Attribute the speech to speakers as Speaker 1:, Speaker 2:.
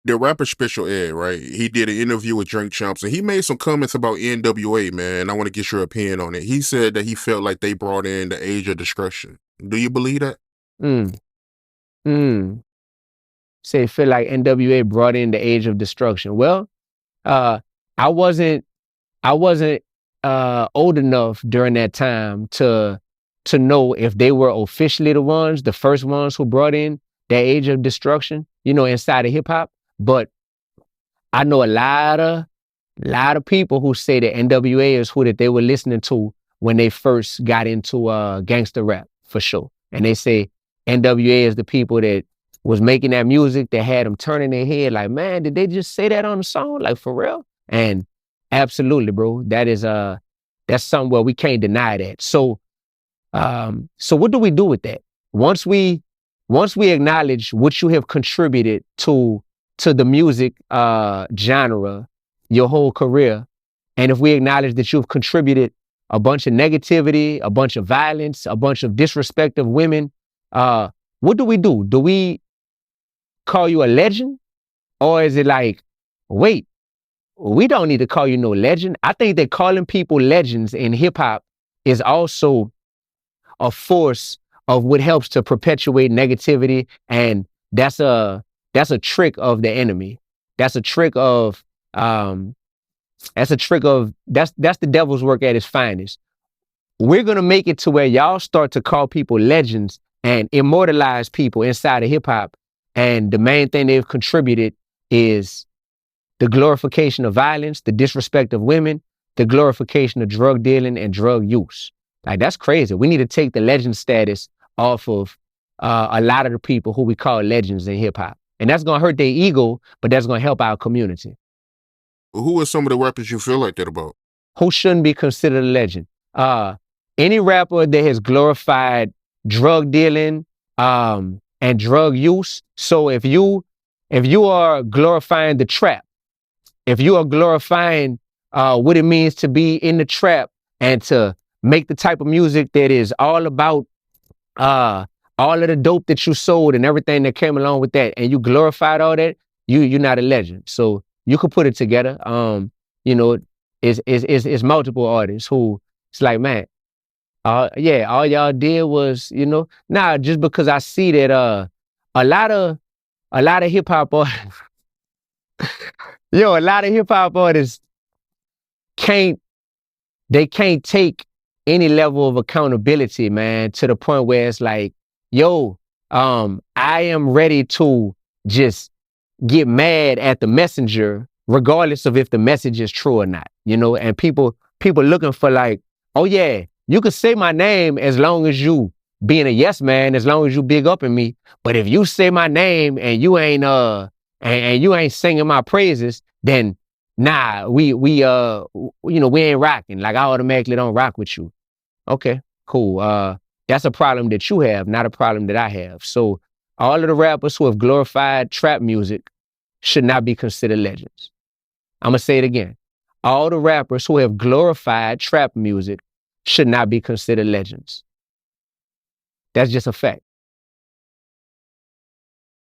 Speaker 1: the rapper Special Ed, right? He did an interview with Drink Champs, and he made some comments about NWA, man. I want to get your opinion on it. He said that he felt like they brought in the age of destruction. Do you believe that?
Speaker 2: Mm, mm. Say feel like NWA brought in the age of destruction. Well, uh, I wasn't I wasn't old enough during that time to know if they were officially the first ones who brought in that age of destruction, inside of hip hop. But I know a lot of people who say that NWA is who that they were listening to when they first got into gangster rap for sure. And they say NWA is the people that was making that music that had them turning their head like, man, did they just say that on the song? Like for real? And absolutely, bro. That's something where we can't deny that. So what do we do with that? Once we once we acknowledge what you have contributed to the music genre your whole career, and if we acknowledge that you've contributed a bunch of negativity, a bunch of violence, a bunch of disrespect of women, what do we do? Do we call you a legend? Or is it like, wait, we don't need to call you no legend? I think that calling people legends in hip hop is also a force of what helps to perpetuate negativity, and that's a trick of the enemy. That's a trick of um that's the devil's work at its finest. We're gonna make it to where y'all start to call people legends and immortalize people inside of hip hop, and the main thing they've contributed is the glorification of violence, the disrespect of women, the glorification of drug dealing and drug use. Like that's crazy. We need to take the legend status off of a lot of the people who we call legends in hip hop, and that's gonna hurt their ego, but that's gonna help our community.
Speaker 1: Who are some of the rappers you feel like that about?
Speaker 2: Who shouldn't be considered a legend? Uh, any rapper that has glorified drug dealing and drug use. So if you are glorifying the trap, if you are glorifying what it means to be in the trap and to make the type of music that is all about uh, all of the dope that you sold and everything that came along with that, and you glorified all that, you're not a legend. So you could put it together. You know, it's multiple artists who it's like, man, yeah, all y'all did was, now just because I see that a lot of a lot of hip hop artists, a lot of hip hop artists can't they can't take any level of accountability, man, to the point where it's like, yo, I am ready to just get mad at the messenger, regardless of if the message is true or not, and people looking for like, oh yeah, you could say my name as long as you being a yes man, as long as you big up in me. But if you say my name and you ain't and you ain't singing my praises, then nah, we ain't rocking. Like I automatically don't rock with you. Okay, cool. That's a problem that you have, not a problem that I have. So all of the rappers who have glorified trap music should not be considered legends. I'm gonna say it again. All the rappers who have glorified trap music should not be considered legends. That's just a fact.